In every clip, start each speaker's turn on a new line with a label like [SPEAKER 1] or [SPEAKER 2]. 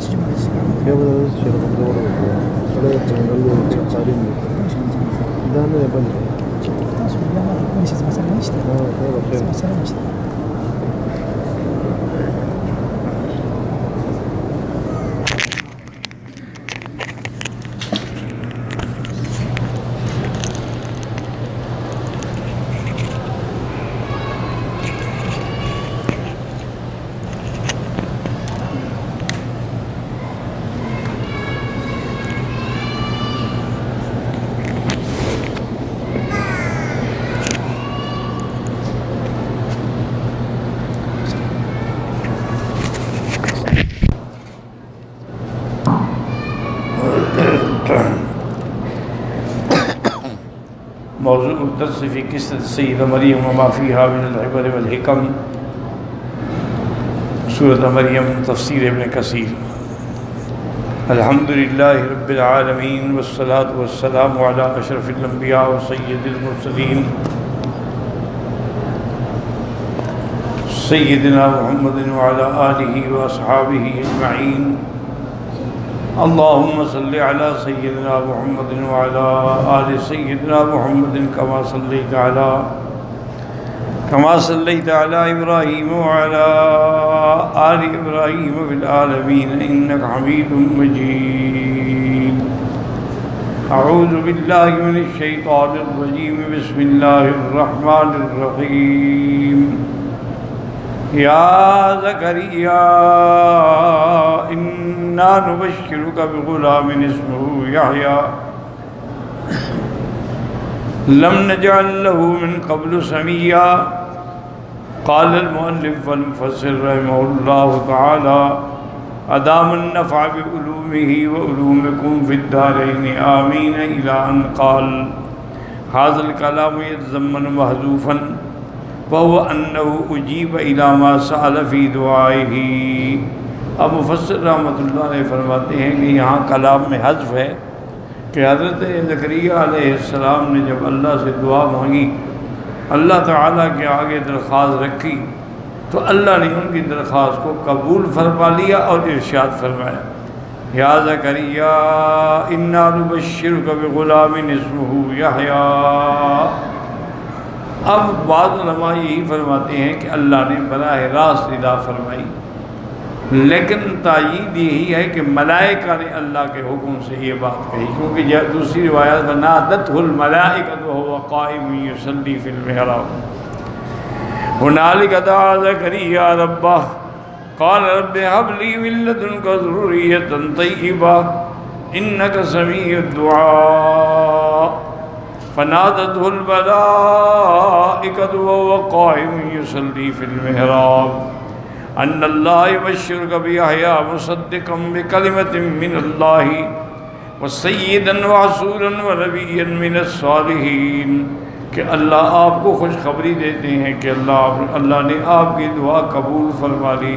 [SPEAKER 1] 時まで時間がかかる。
[SPEAKER 2] 걔보다 제일 먼저 오르고 그래 정말로 자리입니다. 이다음에 빨리
[SPEAKER 1] それ山のここに説明されましたよ。説明されました。
[SPEAKER 3] موضوع الدرس في قصة السيدة مريم وما فيها من العبر والحكم، سورة مريم، تفسير ابن كثير. الحمد لله رب العالمين والصلاة والسلام على أشرف الأنبياء وسيد المرسلين سيدنا محمد وعلى آله وأصحابه أجمعين. اللهم صل على سيدنا محمد وعلى آل سيدنا محمد كما صليت على إبراهيم وعلى آل إبراهيم في العالمين إنك حميد مجيد. أعوذ بالله من الشيطان الرجيم. بسم الله الرحمن الرحيم. يا زكريا إنا نبشرك بغلام اسمه يحيى لم نجعل له من قبل سميا. قال المؤلف والمفسر رحمه الله تعالى أدام النفع بعلومه وعلومكم في الدارين آمين إلى أن قال. هذا الكلام يتضمن محذوفا وهو أنه أجيب إلى ما سأل في دعائه. اب مفسر رحمۃ اللہ علیہ فرماتے ہیں کہ یہاں کلام میں حذف ہے کہ حضرت زکریا علیہ السلام نے جب اللہ سے دعا مانگی، اللہ تعالیٰ کے آگے درخواست رکھی، تو اللہ نے ان کی درخواست کو قبول فرما لیا اور ارشاد فرمایا یا زکریا انا نبشرک بغلام اسمہ یحییٰ. اب بعض علماء یہی فرماتے ہیں کہ اللہ نے براہ راست ادا فرمائی، لیکن تائید یہی ہے کہ ملائکہ نے اللہ کے حکم سے یہ بات کہی، کیونکہ دوسری روایت میں نادته الملائکۃ وهو قائم یصلی فی المحراب. هنالک دعا زکریا ربہ قال رب هب لی من لدنک ذریۃ طیبہ انک سمیع الدعاء. فنادته الملائکۃ وهو قائم یصلی فی المحراب ان اللہ یبشرک بیحییٰ مصدقا بکلمۃ من اللہ وسیدا وحصورا ونبیا من الصالحین. کہ اللہ آپ کو خوشخبری دیتے ہیں کہ اللہ نے آپ کی دعا قبول فرما لی.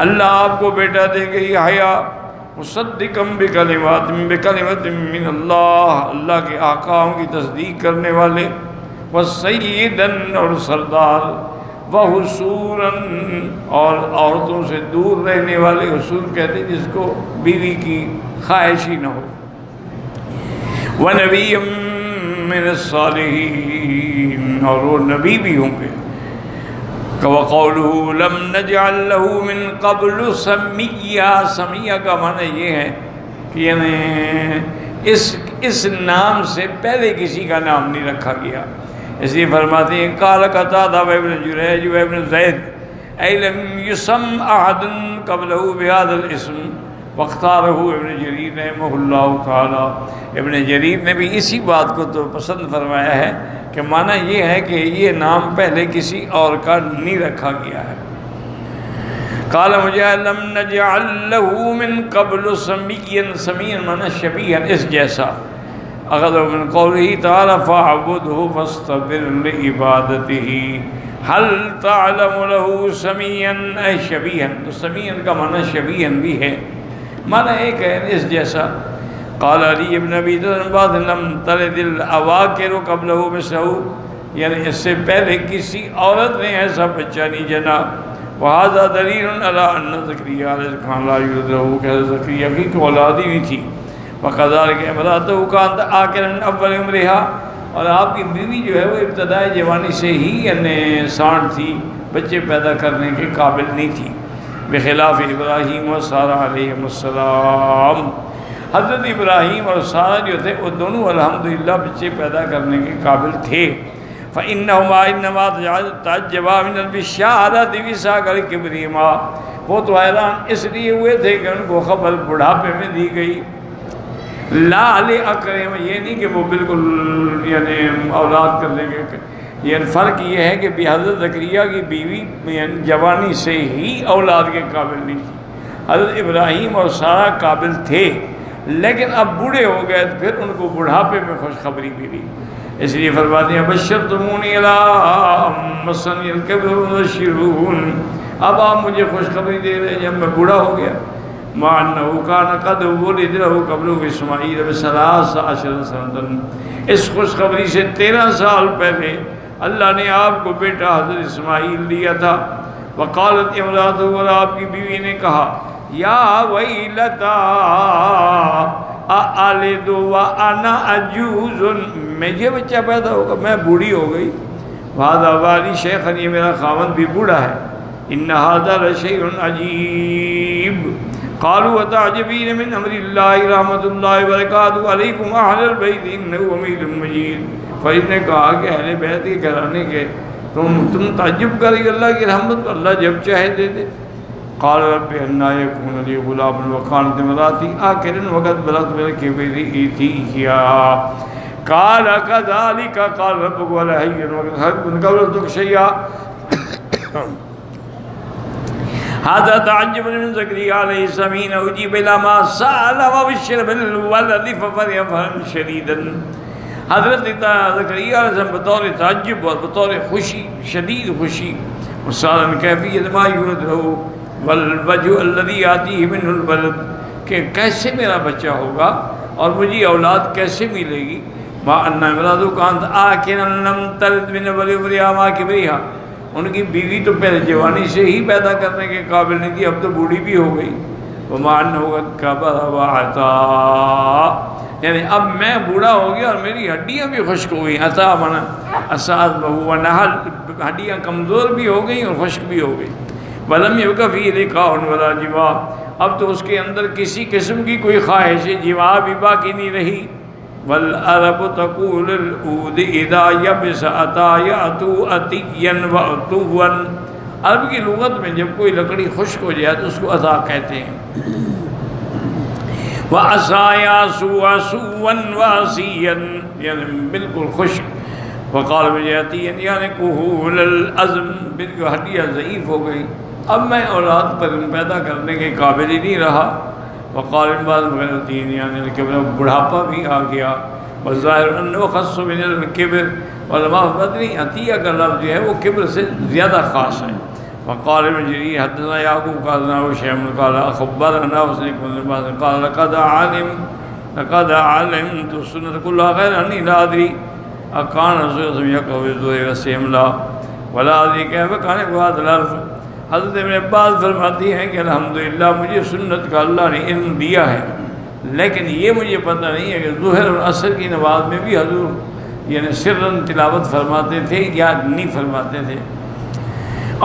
[SPEAKER 3] اللہ آپ کو بیٹا دیں گے یحییٰ مصدقا بکلمۃ من اللہ، اللہ کے احکام کی تصدیق کرنے والے، وسیدا اور سردار، وحصوراً اور عورتوں سے دور رہنے والے. حصور کہتے ہیں جس کو بیوی کی خواہش ہی نہ ہو. وَنَبِيًّا مِّنَ الصَّالِحِينَ، اور وہ نبی بھی ہوں گے. وَقَوْلُهُ لَمْ نَجْعَلْ لَهُ مِن قَبْلُ سَمِيًّا. سمیہ کا معنی یہ ہے کہ یعنی اس نام سے پہلے کسی کا نام نہیں رکھا گیا. اس لیے فرماتے ہیں قال قتادہ و ابن جریج و ابن زید اَيْ لَمْ يُسَمْ أَحَدٌ قَبْلَهُ بِهَذَا الْاسْمِ واختارہ ابن جریر رحمہ اللہ تعالی. ابن جریر نے بھی اسی بات کو تو پسند فرمایا ہے کہ معنی یہ ہے کہ یہ نام پہلے کسی اور کا نہیں رکھا گیا ہے. قال مجاہد لم نجعل له من قبل سميا. سميا معنی شبیہا، اس جیسا. اخذ من قوله تعالی فاعبده واصطبر لعبادته هل تعلم له سميا اے شبیہا. تو سميا کا معنی شبیہا بھی ہے، معنی ایک ہے اس جیسا. قال علی ابن ابی طالب بعد لم تلد الاواکر قبله مثله، یعنی اس سے پہلے کسی عورت نے ایسا بچہ نہیں جنا. وہذا دلیل علی ان زکریا علیہ السلام لا یولد له، کہ زکریا کی اولاد ہی نہیں تھی. وکذالک امرأتہ کانت آخرا من اول عمرہا، اور آپ کی بیوی جو ہے وہ ابتدائی جوانی سے ہی یعنی سانڈ تھی، بچے پیدا کرنے کے قابل نہیں تھی. بخلاف ابراہیم و سارہ علیہم السلام، حضرت ابراہیم اور سارہ جو تھے وہ دونوں الحمدللہ بچے پیدا کرنے کے قابل تھے. فإنہما انما تعجبا من البشارۃ بصغر کبرہما، وہ تو حیران اس لیے ہوئے تھے کہ ان کو خبر بڑھاپے میں دی گئی. لا لأکرم، یہ نہیں کہ وہ بالکل یعنی اولاد کرنے کے، یہ فرق یہ ہے کہ حضرت زکریا کی بیوی جوانی سے ہی اولاد کے قابل نہیں تھی. حضرت ابراہیم اور سارہ قابل تھے لیکن اب بوڑھے ہو گئے، پھر ان کو بڑھاپے میں خوشخبری ملی. اس لیے فرماتے ہیں بشرتمونی الی مسنی الکبر وبشرون، اب آپ مجھے خوشخبری دے رہے ہیں جب میں بوڑھا ہو گیا. مع انہ کان قد ولد له قبل اسماعیل ب13 سنۃ، اس خوشخبری سے 13 سال پہلے اللہ نے آپ کو بیٹا حضرت اسماعیل دیا تھا. وقالت امرأتہ، اور آپ کی بیوی نے کہا یا ویلتا آلد وانا عجوز، مجھے بچہ پیدا ہوگا میں بوڑھی ہو گئی. وہذا والی شیخا، یہ میرا خاوند بھی بوڑھا ہے. ان ھذا لشیء عجیب. قالوا وتعجبین من امر اللہ رحمۃ اللہ وبرکاتہ علیکم اہل البیت انہ حمید مجید. فرید نے کہا کہ اہل بیت کے گھرانے کے تم تعجب کریں اللہ کی رحمت، اللہ جب چاہے دے دے. قال رب انا یکون لی غلام وکانت امراتی عاقرا وقد بلغت من الکبر عتیہ. قال کذلک قال ربک ولا حی وقد خلقت قبل شیئا. هذا تعجب من زكريا عليه السلام اجيب الى ما سال وبشر بالولد ففرح فرحا شديدا. حضرت زکریا علیہ السلام بطور تعجب اور بطور خوشی، شدید خوشی، وسالن کیفیت ما یولد له والوجه الذي ياتيه منه الولد، کہ کیسے میرا بچہ ہوگا اور مجھے اولاد کیسے ملے گی. ما ان امرأتہ کانت آخرا لم تلد من اول عمرها ما کبرها، ان کی بیوی تو پہلے جوانی سے ہی پیدا کرنے کے قابل نہیں تھی، اب تو بوڑھی بھی ہو گئی. وما انه قد كبر وعتا، یعنی اب میں بوڑھا ہو گیا اور میری ہڈیاں بھی خشک ہو گئی. عطا منا اساد بہو نحل، ہڈیاں کمزور بھی ہو گئیں اور خشک بھی ہو گئی. ولم يبق فيه لقاء ولا جماع، اب تو اس کے اندر کسی قسم کی کوئی خواہش جماع بھی باقی نہیں رہی. والعرب تقول العود اذا يبس عطا يعطو عطيا وعطوا، عرب کی لغت میں جب کوئی لکڑی خشک ہو جائے تو اس کو عطا کہتے ہیں. وَعَصَا يَعْصُو عَصُوًا وَعَصِيًّا، یعنی بالکل خشک. وقال بجاتین یعنی کہول العظم، بالکل ہڈیاں ضعیف ہو گئی، اب میں اولاد پر پیدا کرنے کے قابل ہی نہیں رہا. وقال بعض غیرتین یعنی الکبر، بڑھاپا بھی آ گیا. والظاہر انه خص من الکبر، علماء بدری عطیہ کا لفظ جو ہے وہ کبر سے زیادہ خاص ہے. وقال ابن جرير حدثنا يعقوب قال هشام قال اخبرنا وسلم قال لقد علمت السنة كلها غير اني لا ادري اكان رسول الله يقول الظهر والسيم لا ولا ادري كيف كان بعد العرف. حضرت ابن عباس فرماتی ہیں کہ الحمدللہ مجھے سنت کا اللہ نے علم دیا ہے، لیکن یہ مجھے پتہ نہیں ہے کہ ظہر اور عصر کی نماز میں بھی حضور یعنی سرن تلاوت فرماتے تھے یا نہیں فرماتے تھے.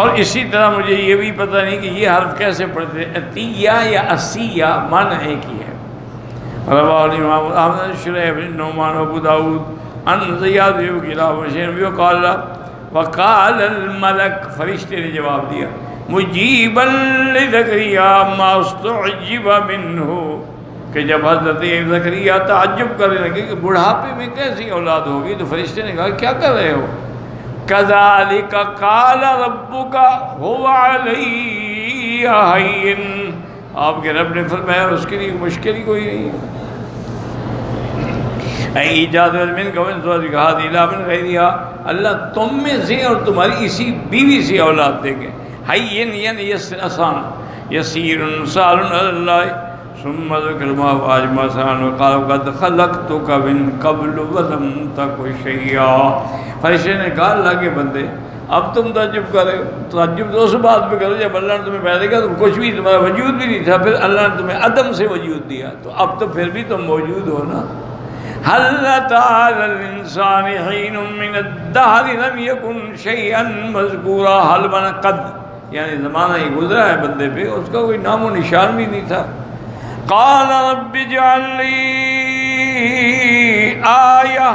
[SPEAKER 3] اور اسی طرح مجھے یہ بھی پتہ نہیں کہ یہ حرف کیسے پڑھتے ہیں، عطیہ یا عصیہ، معنی ایک ہی ہے. رواه الامام احمد شریح بن نعمان ابو داود ان زیاد بن کلاب وشین وقال الملک، فرشتے نے جواب دیا مجیبا لزکریا ما استعجب منہ، کہ جب حضرت زکریا تعجب کرنے لگے کہ بڑھاپے میں کیسی اولاد ہوگی تو فرشتے نے کہا کیا کر رہے ہو. کذالک قال ربک هو علی ہین، آپ کے رب نے فرمایا اس کے لیے مشکل ہی کوئی نہیں ہے. ایجاد من قوم زوجک هذه من غیرها، اللہ تم میں سے اور تمہاری اسی بیوی سے اولاد دے گے. حین یعنی آسان، یسیر سال علی اللہ، ثم ذکر ما واجب آسان وقال قد خلقتک من قبل ولم تک شیئا. فرشتے نے کہا اللہ کے بندے اب تم تعجب کرے، تعجب تو اس بات پہ کرو جب اللہ نے تمہیں پیدا کیا تم کچھ بھی، تمہارا وجود بھی نہیں تھا، پھر اللہ نے تمہیں عدم سے وجود دیا، تو اب تو پھر بھی تم موجود ہو نا۔ هل أتى على الإنسان حين من الدهر لم يكن شيئا مذكورا، حل بنا قد، یعنی زمانہ یہ گزرا ہے بندے پہ، اس کا کوئی نام و نشان بھی نہیں تھا۔ قال رب اجعل لي آية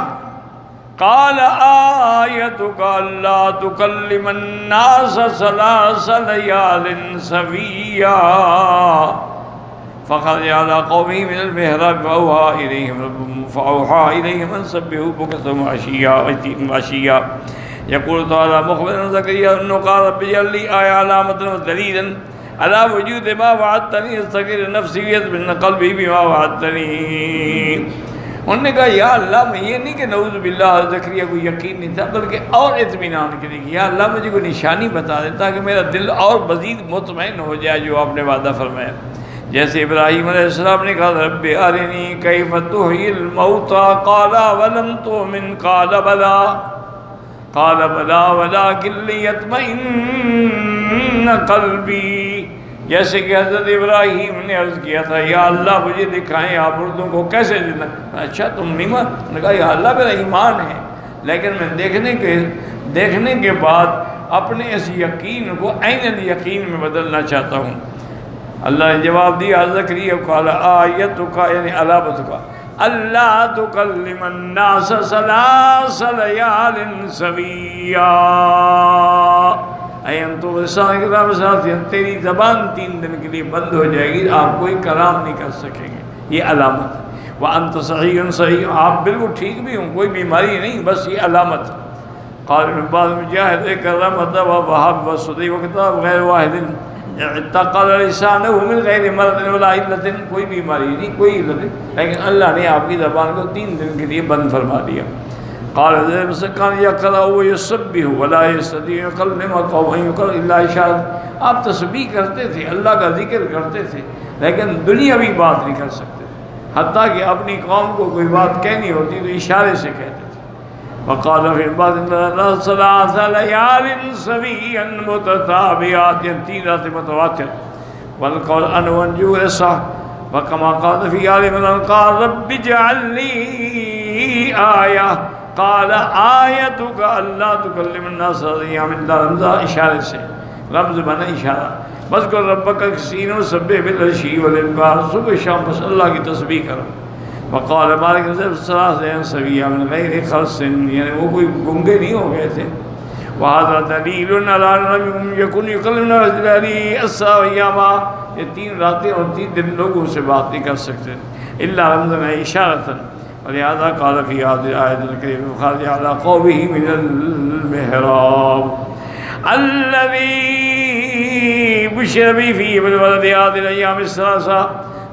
[SPEAKER 3] قال آيتك ألا تكلم الناس 3 ليال سويا فخرج على قومه من المحراب فأوحى إليهم أن سبحوا بكرة وعشيا يقول تعالى مخبرا زكريا أنه قال رب اجعل لي آية علامة ودليلا على وجود ما وعدتني استقر نفسي ويطمئن قلبي بما وعدتني۔ انہوں نے کہا یا اللہ، میں یہ نہیں کہ نعوذ باللہ زکریا کو یقین نہیں تھا، بلکہ اور اطمینان کے لیے کہ یا اللہ مجھے کوئی نشانی بتا دے تاکہ میرا دل اور مزید مطمئن ہو جائے جو آپ نے وعدہ فرمایا۔ جیسے ابراہیم علیہ السلام نے کہا رب ارنی کیف تحیی الموتى قال ولم تؤمن قال بلا ولکن لیطمئن قلبی۔ جیسے کہ حضرت ابراہیم نے عرض کیا تھا یا اللہ مجھے دکھائیں آپ مردوں کو کیسے زندہ، اچھا تم نہیں مان، انہوں نے کہا یا اللہ میرا ایمان ہے لیکن میں دیکھنے کے بعد اپنے اس یقین کو عین الیقین میں بدلنا چاہتا ہوں۔ اللہ نے جواب دیا زکریا قال آیتک یعنی علامتک اللہ تکلم الناس 3 لیال سویا، تیری زبان 3 دن کے لیے بند ہو جائے گی، آپ کوئی کلام نہیں کر سکیں گے، یہ علامت ہے۔ وانت صحیح صحیح، آپ بالکل ٹھیک بھی ہوں، کوئی بیماری نہیں، بس یہ علامت ہے۔ قال من بعد مجاہد کرمت ووہب وصدی وکتاب غیر واحد اعتقل لسانہ من غیر مرض ولا علت، کوئی بیماری نہیں، کوئی علت نہیں، لیکن اللہ نے آپ کی زبان کو 3 دن کے لیے بند فرما دیا۔ قال كان يقرأ ويسبح ولا يستطيع يكلم قوما الا اشارہ، آپ تسبیح کرتے تھے، اللہ کا ذکر کرتے تھے، لیکن دنیاوی بات نہیں کر سکتے، حتیٰ کہ اپنی قوم کو کوئی بات کہنی ہوتی تو اشارے سے کہتے تھے۔ وقال في بعض 3 ليال سويا متتابعات، 3 راتیں متواتر، والقول ان ونجو صح، وكما قال في آل عمران قال رب اجعل لي آية قال آیتک اللہ تکلم الناس ایام اللہ، رمضہ اشارے سے، رمز بنا اشارہ، بذکر ربک کثیرا وسبح بالعشی والابکار، صبح شام بس اللہ کی تسبیح کرو۔ وقال مالک 3 سویا من غیر خرص، یعنی وہ کوئی گنگے نہیں ہو گئے تھے۔ وہذا دلیل علی انہم یکن یکلمون رجلانی اسا ایاما، یہ 3 راتیں اور 3 دن لوگوں سے بات نہیں کر سکتے الا رمضان اشارۃ، ولہذا قال فی هذه الآیۃ الکریمہ خرج علی قومه من المحراب الذی بشر به فیہ بالولد هذه الایام الثلاثہ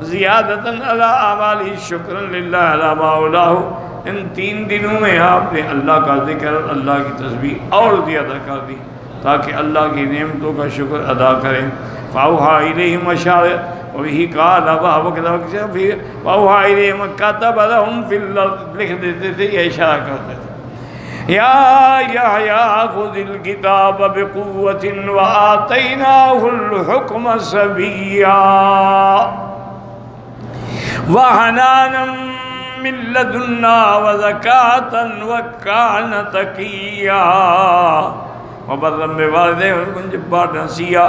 [SPEAKER 3] زیادۃ علی اعماله شکرا للہ علی ما اولاه۔ ان 3 دنوں میں آپ نے اللہ کا ذکر اور اللہ کی تسبیح اور زیادہ کر دی تاکہ اللہ کی نعمتوں کا شکر ادا کریں۔ فاوحى الیہم اشارہ وہی قال وَأَوْحَىٰ إِلَيْهِمْ كَتَبَ لَهُمْ فِي الْأَرْضِ، لکھ دیتے تھے یا اشارہ کرتے تھے۔ یا یحییٰ خُذِ الْکِتَابَ بِقُوَّةٍ وَآتَيْنَاهُ الْحُکْمَ صَبِيًّا وَحَنَانًا مِّن لَّدُنَّا وَزَكَاةً وَكَانَ تَقِيًّا وَبَرًّا بِوَالِدَيْهِ وَلَمْ يَكُن جَبَّارًا عَصِيًّا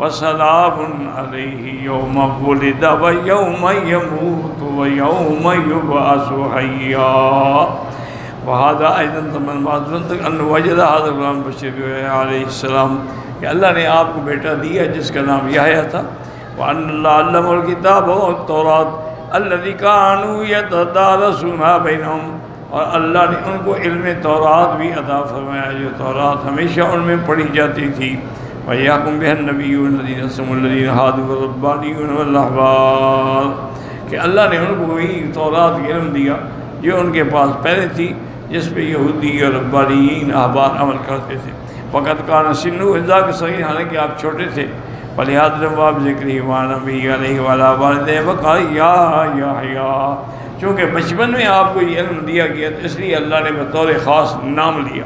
[SPEAKER 3] وسلام علیہ یوم ولد و یوم یموت و یوم یبعث حیا۔ وہذا ایضا تمن معذرن تک ان وجد هذا الغلام بشیر علیہ السلام کہ اللہ نے آپ کو بیٹا دیا جس کا نام یحییٰ تھا۔ وان اللہ علم الکتاب والتوراۃ الذی کانوا یتدارسونها بینہم، اور اللہ نے ان کو علم تورات بھی عطا فرمایا جو تورات ہمیشہ ان میں پڑھی جاتی تھی۔ وَيَحْكُمْ بِهَا النَّبِيُّونَ الَّذِينَ اسْتَمَعُوا الَّذِينَ هَادُوا وَالرَّبَّانِيُّونَ وَالْأَحْبَارُ، کہ اللہ نے ان کو وہی تورات کی علم دیا جو ان کے پاس پہلے تھی، جس پہ یہودی اور ربانیین احبار عمل کرتے تھے۔ وَقَدْ كَانَ سِنُّهُ إِذْ ذَاكَ صَغِيرًا، حالانکہ آپ چھوٹے تھے۔ فَلِهَذَا الْبَابِ ذِكْرِهِ وَنَبِيِّهِ عَلَيْهِ وَعَلَىٰ وَالِدَيْهِ وَقَالَ يَا يَحْيَىٰ، چونکہ بچپن میں آپ کو یہ علم دیا گیا تو اس لیے اللہ نے بطور خاص نام لیا۔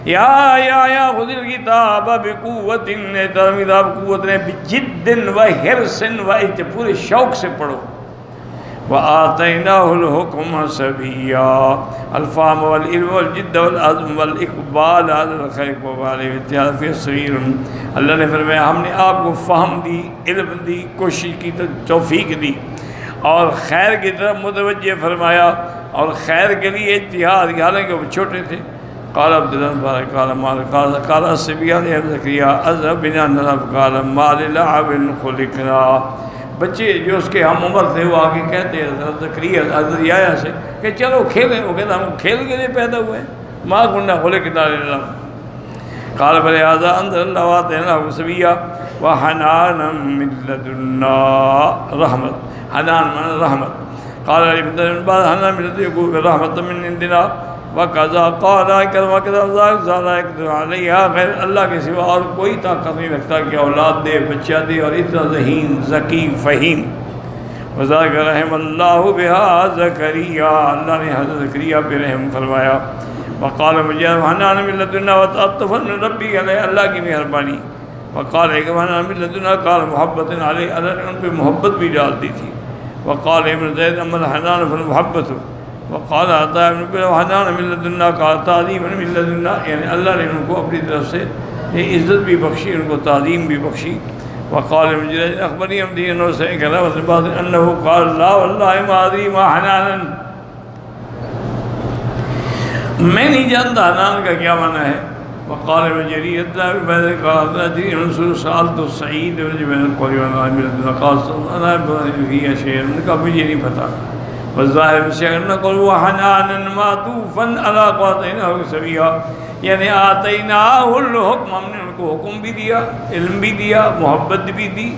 [SPEAKER 3] یا خذ الکتاب بقوت، کتاب قوت نے، بجد و حرص و پورے شوق سے پڑھو. وآتیناہ الحکم صبیا، الفہم والعلم والجد والعزم والاقبال علی الخیر والاتحاد فی صغیر. اللہ نے فرمایا ہم نے آپ کو فہم دی، علم دی، کوشش کی تو توفیق دی، اور خیر کی طرف متوجہ فرمایا، اور خیر کے لیے اتحاد، حالانکہ وہ چھوٹے تھے. قال عبداللہ مبارک قال مالک قال الصبیان یا زکریا اذهب بنا نلعب قال ما للعب خلقنا. بچے جو اس کے ہم عمر تھے وہ آگے کہتے ہیں حضرت زکریا حضرت یحییٰ سے کہ چلو کھیلیں. وہ کہتا ہم کھیل کے لیے پیدا ہوئے ہیں، ما كنا خلقنا للعب. قال فلهذا انزل الله وآتيناه صبيا وحنانا من لدنا رحمت. حنان من رحمت. قال ابن بعد حنان من لدنا رحمت من عندنا وقضا قال وكذا علیہ، غیر اللہ کے سوا اور کوئی طاقت نہیں رکھتا کہ اولاد دے، بچہ دے، اور اتنا ذہین، ذکی، فہیم. وذاک رحم اللہ بہا زکریا، اللہ نے حضرت زکریا پہ رحم فرمایا. وقال مجید حنان من لدنا وتعطفا من ربی، علیہ اللہ کی مہربانی. وقال حنان من لدنا قال محبت علیہ، اللہ نے ان پہ محبت بھی ڈال دی تھی. وقال ابن زید اما الحنان فالمحبت. وقال عطاء بن حنان من لدنا قال تعظیم من لدنا، یعنی اللہ نے ان کو اپنی طرف سے یہ عزت بھی بخشی، ان کو تعظیم بھی بخشی. وقال مجید اخبرنی عمدی انہوں سے کہا وسبات انہو قال لا واللہ ما ادری ما حنانا، میں نہیں جانتا حنان کا کیا معنی ہے. وقال مجری اللہ بن قال ادری انصر سالت سعید بن قریب من قال انا فی شیء، ان کا مجھے نہیں پتہ. والظاہر سے انہا قل وحنانا معطوفا علی قاتیناہ صبیا، یعنی آتیناہ الحکم، ہم نے ان کو حکم بھی دیا، علم بھی دیا، محبت بھی دی،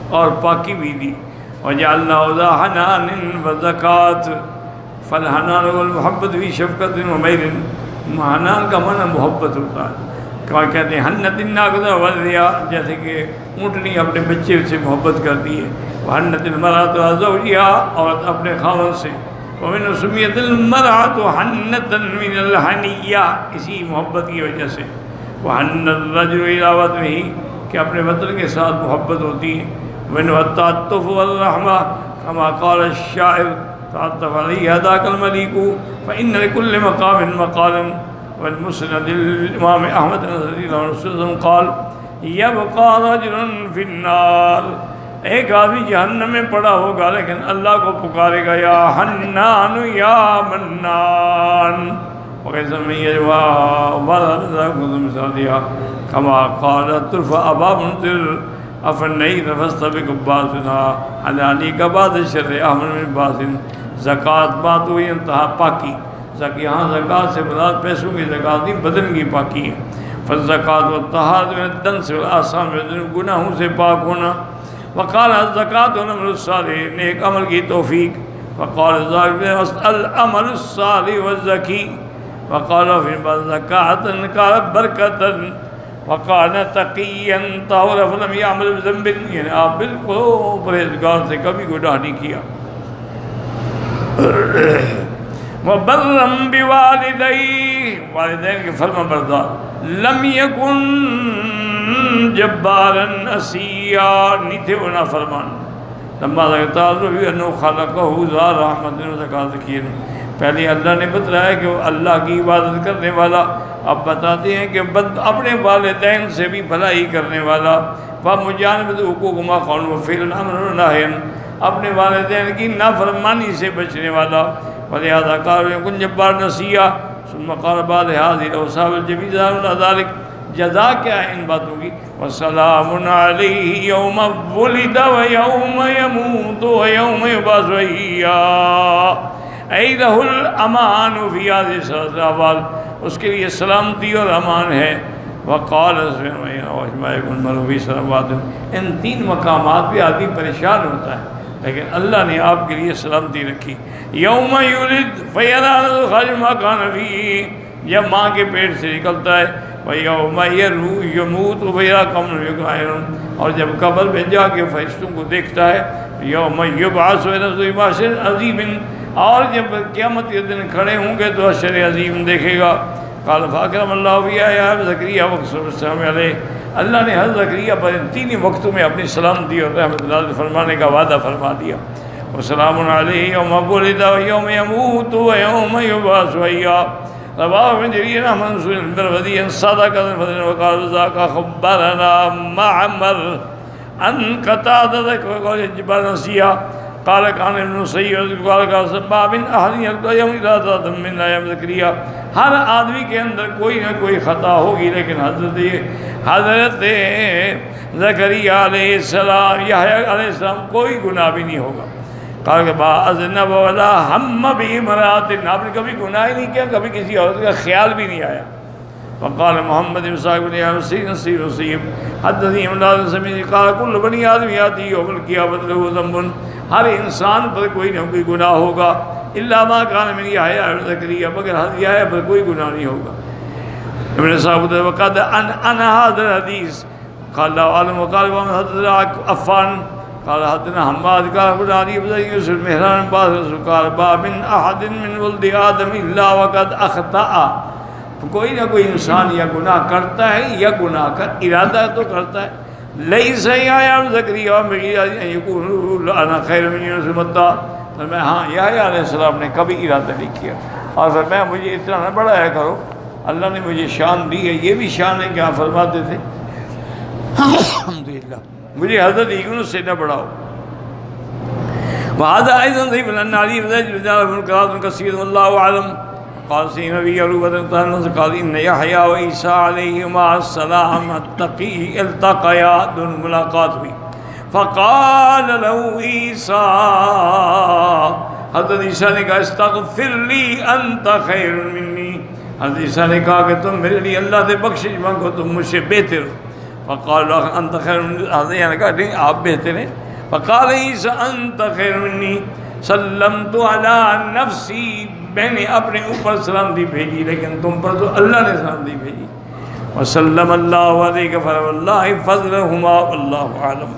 [SPEAKER 3] اور پاکی بھی دی. وجعلنا ذا حنان وزکات، فالحنان والمحبت بھی شفقت ومیل. حنان کا معنی محبت ہوتا ہے، کہتے ہیں حنت الناقۃ والریا، جیسے کہ اونٹنی اپنے بچے سے محبت کرتی ہے. وحنت المرأة زوجها، اور اپنے خاوند سے. ومن سمیت المرأة حنتا من الحنیہ، اسی محبت کی وجہ سے. وحن الرجل الى وطنه، کہ اپنے وطن کے ساتھ محبت ہوتی ہے. ومن التعطف والرحمہ، كما قال الشاعر تعطف علیہ ذاک الملیک فإن لكل مقام مقالا. والمسند الامام احمد رضی اللہ عنہ وسلم قال یبقى رجل فی النار، ایک آدمی جہنم میں پڑا ہوگا لیکن اللہ کو پکارے گا یا حنان یا منان. وَقَيْسَ مِنْ يَجْوَا وَمَا رَزَقَكُمْ مِثَالِهَا كَمَا قَالَ تُرْفَ أَبَا مُنْتِرْ أَفَنَّيْتَ فَاسْتَبِقُ بَاسُنَا حَنَانِي كَبَادِ الشَّرِّ أَحْمَرْ مِنْ بَاسٍ. زکوٰۃ بات ہوئی انتہا پاکی. یہاں زکوٰۃ سے مراد پیسوں کی زکوٰۃ نہیں، بدن کی پاکی ہے. فالزکوٰۃ والطہارۃ من الدنس والآثام، گناہوں سے پاک ہونا. وقال الزکوٰۃ والعمل الصالح، نیک عمل کی توفیق. وقال العمل الصالح والزکی. وقال فی الزکوٰۃ قال برکتا. وقال تقیا طہور فلم یعمل بذنب، یعنی آپ بالکل پرہیزگار سے کبھی گناہ نہیں کیا. وَبَرًّا بِوَالِدَيْهِ، والدین کے فرما بردار. لَمْ يَكُنْ جَبَّارًا عَصِيًّا، نہیں تھے وہ نافرمان. لما تعالی انه خلقه ذا رحمت و ذکیر، پہلے اللہ نے بتلایا کہ وہ اللہ کی عبادت کرنے والا. اب بتاتے ہیں کہ اپنے والدین سے بھی بھلائی کرنے والا. فَمُجَانِبَةُ حُقُوقِهِمَا قَوْلٌ وَفِعْلٌ أَمْرٌ وَنَهْيٌ، اپنے والدین کی نافرمانی سے بچنے والا. ولہذا قال يكن جبار نسیہ. ثم قال بعد هذه الاوصاف الجمیلہ على ذلك، جزا کیا ہے ان باتوں کی؟ وسلام علیہ یوم ولد ویوم یموت ویوم یبعث حیّا. ای لہ الامان فی هذه الثلاث احوال، اس کے لیے سلامتی اور امان ہے. وقال ان تین مقامات پہ آدمی پریشان ہوتا ہے، لیکن اللہ نے آپ کے لیے سلامتی رکھی. یوم یولد فیرا خارج ما کان فیہ، جب ماں کے پیٹ سے نکلتا ہے. ویوم یموت فیرا قبر یقائر، اور جب قبر میں جا کے فرشتوں کو دیکھتا ہے. یوم یبعث بحشر عظیم، اور جب قیامت کے دن کھڑے ہوں گے تو حشر عظیم دیکھے گا. قال فاکرم اللہ بیا یا زکریا وقت السلام علیہ. اللہ نے حضرت زکریا پر ان تینی وقتوں میں اپنی سلامتی اور رحمت اللہ فرمانے کا وعدہ فرما دیا. وسلام علیہ یوم ولد ویوم یموت ویوم یبعث حیا. رواه ابن جرير عن منصور البرودي ان صدق وقال ذاك خبرنا معمر عن قتادة وقال جبال نسيا قال كان ابن سيد قال سباب احد يقول يوم ارادت من ايام زكريا. ہر آدمی کے اندر کوئی نہ کوئی خطا ہوگی، لیکن حضرت زکریا علیہ السلام یحییٰ علیہ السلام کوئی گناہ بھی نہیں ہوگا. کہا کہ با اذنب ولا ہم بامرأۃ، آپ نے کبھی گناہ ہی نہیں کیا، کبھی کسی عورت کا خیال بھی نہیں آیا. وقال محمد بن صاحب بن نصیر نصیب حدثني امداد سمیع قال كل بنی آدم یاتی یوم القیامۃ له ذنب، ہر انسان پر کوئی نہ کوئی گناہ ہوگا. الا ما كان من یحییٰ ابن زکریا، مگر حضرت یحییٰ پر کوئی گناہ نہیں ہوگا. ابن صاحب وقد انا هذا الحديث قال لا علم وقال حدثنا عفان قال حدثنا حماد قال ابن علي بن يوسف مهران باز قال باب من احد من ولد آدم الا وقد اخطأ. کوئی نہ کوئی انسان یا گناہ کرتا ہے یا گناہ کا ارادہ تو کرتا ہے. لیس یحییٰ زکریا یقول انا خیر من یونس متا. میں ہاں یحییٰ علیہ السلام نے کبھی ارادہ نہیں کیا اور فرمایا مجھے اتنا نہ بڑھایا کرو، اللہ نے مجھے شان دی ہے. یہ بھی شان ہے کہ آپ فرماتے تھے الحمدللہ مجھے حضرت یونس سے نہ بڑھاؤ. وهذا ايضا ضعيف لان علي بن زيد بن كثير كثير والله اعلم. قال سيدنا النبي ابو بكر قال ان يحيى وعيسى عليهما السلام التقيا دون ملاقات ہوئی. فقال له عيسى، حضرت عیسیٰ نے کہا استغفر لی انت خیر منی. حضرت عیسیٰ نے کہا کہ تم میرے لیے اللہ سے بخشش مانگو، تم مجھ سے بہتر ہو. فقال انت خیر منی، حضرت عیسیٰ نے کہا نہیں آپ بہتر ہیں. فقال عیسیٰ انت خیر منی سلمت علی نفسی، میں نے اپنے اوپر سلامتی بھیجی لیکن تم پر تو اللہ نے سلامتی بھیجی. وسلم اللہ علیہ فضلہما واللہ اعلم.